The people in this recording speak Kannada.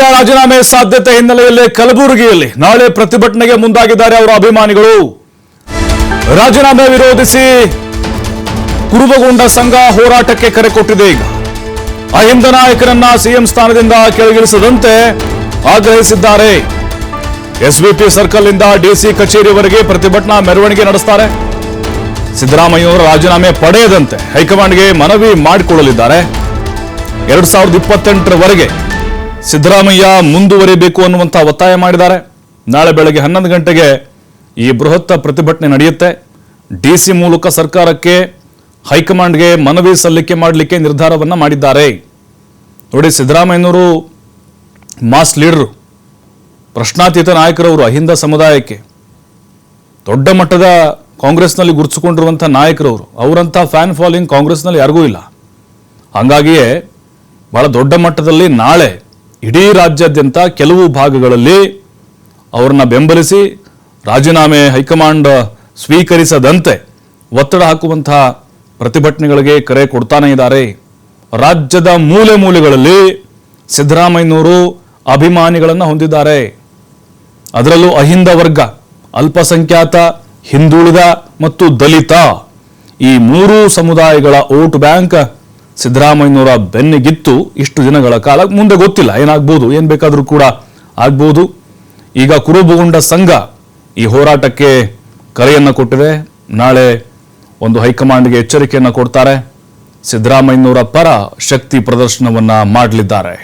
ರಾಜೀನಾಮೆ ಸಾಧ್ಯತೆ ಹಿನ್ನೆಲೆಯಲ್ಲಿ ಕಲಬುರಗಿಯಲ್ಲಿ ನಾಳೆ ಪ್ರತಿಭಟನೆಗೆ ಮುಂದಾಗಿದ್ದಾರೆ ಅವರ ಅಭಿಮಾನಿಗಳು. ರಾಜೀನಾಮೆ ವಿರೋಧಿಸಿ ಕುರುಬಗೊಂಡ ಸಂಘ ಹೋರಾಟಕ್ಕೆ ಕರೆ ಕೊಟ್ಟಿದೆ. ಈಗ ಅಹಿಂದ ನಾಯಕರನ್ನ ಸಿಎಂ ಸ್ಥಾನದಿಂದ ಕೆಳಗಿಳಿಸದಂತೆ ಆಗ್ರಹಿಸಿದ್ದಾರೆ. ಎಸ್ಬಿಪಿ ಸರ್ಕಲ್ ಇಂದ ಡಿಸಿ ಕಚೇರಿವರೆಗೆ ಪ್ರತಿಭಟನಾ ಮೆರವಣಿಗೆ ನಡೆಸುತ್ತಾರೆ. ಸಿದ್ದರಾಮಯ್ಯನವರು ರಾಜೀನಾಮೆ ಪಡೆಯದಂತೆ ಹೈಕಮಾಂಡ್ಗೆ ಮನವಿ ಮಾಡಿಕೊಳ್ಳಲಿದ್ದಾರೆ. 2028ರವರೆಗೆ ಸಿದ್ದರಾಮಯ್ಯ ಮುಂದುವರಿಬೇಕು ಅನ್ನುವಂಥ ಒತ್ತಾಯ ಮಾಡಿದ್ದಾರೆ. ನಾಳೆ ಬೆಳಗ್ಗೆ 11 ಗಂಟೆಗೆ ಈ ಬೃಹತ್ ಪ್ರತಿಭಟನೆ ನಡೆಯುತ್ತೆ. ಡಿಸಿ ಮೂಲಕ ಸರ್ಕಾರಕ್ಕೆ ಹೈಕಮಾಂಡ್ಗೆ ಮನವಿ ಸಲ್ಲಿಕೆ ಮಾಡಲಿಕ್ಕೆ ನಿರ್ಧಾರವನ್ನ ಮಾಡಿದ್ದಾರೆ. ನೋಡಿ, ಸಿದ್ದರಾಮಯ್ಯನವರು ಮಾಸ್ ಲೀಡರು, ಪ್ರಶ್ನಾತೀತ ನಾಯಕರವರು, ಅಹಿಂದ ಸಮುದಾಯಕ್ಕೆ ದೊಡ್ಡ ಮಟ್ಟದ ಕಾಂಗ್ರೆಸ್ನಲ್ಲಿ ಗುರುತಿಸಿಕೊಂಡಿರುವಂಥ ನಾಯಕರವರು. ಅವರಂಥ ಫ್ಯಾನ್ ಫಾಲೋಯಿಂಗ್ ಕಾಂಗ್ರೆಸ್ನಲ್ಲಿ ಯಾರಿಗೂ ಇಲ್ಲ. ಹಾಗಾಗಿಯೇ ಬಹಳ ದೊಡ್ಡ ಮಟ್ಟದಲ್ಲಿ ನಾಳೆ ಇಡೀ ರಾಜ್ಯಾದ್ಯಂತ ಕೆಲವು ಭಾಗಗಳಲ್ಲಿ ಅವರನ್ನ ಬೆಂಬಲಿಸಿ ರಾಜೀನಾಮೆ ಹೈಕಮಾಂಡ್ ಸ್ವೀಕರಿಸದಂತೆ ಒತ್ತಡ ಹಾಕುವಂತಹ ಪ್ರತಿಭಟನೆಗಳಿಗೆ ಕರೆ ಕೊಡ್ತಾನೆ ಇದ್ದಾರೆ. ರಾಜ್ಯದ ಮೂಲೆ ಮೂಲೆಗಳಲ್ಲಿ ಸಿದ್ದರಾಮಯ್ಯನವರು ಅಭಿಮಾನಿಗಳನ್ನು ಹೊಂದಿದ್ದಾರೆ. ಅದರಲ್ಲೂ ಅಹಿಂದ ವರ್ಗ, ಅಲ್ಪಸಂಖ್ಯಾತ, ಹಿಂದುಳಿದ ಮತ್ತು ದಲಿತ ಈ ಮೂರೂ ಸಮುದಾಯಗಳ ವೋಟ್ ಬ್ಯಾಂಕ್ ಸಿದ್ದರಾಮಯ್ಯನವರ ಬೆನ್ನಿಗಿತ್ತು ಇಷ್ಟು ದಿನಗಳ ಕಾಲ. ಮುಂದೆ ಗೊತ್ತಿಲ್ಲ, ಏನಾಗ್ಬೋದು, ಏನ್ ಬೇಕಾದರೂ ಕೂಡ ಆಗ್ಬೋದು. ಈಗ ಕುರುಬಗೊಂಡ ಸಂಘ ಈ ಹೋರಾಟಕ್ಕೆ ಕರೆಯನ್ನು ಕೊಟ್ಟಿದೆ. ನಾಳೆ ಒಂದು ಹೈಕಮಾಂಡ್ಗೆ ಎಚ್ಚರಿಕೆಯನ್ನು ಕೊಡ್ತಾರೆ. ಸಿದ್ದರಾಮಯ್ಯನವರ ಪರ ಶಕ್ತಿ ಪ್ರದರ್ಶನವನ್ನ ಮಾಡಲಿದ್ದಾರೆ.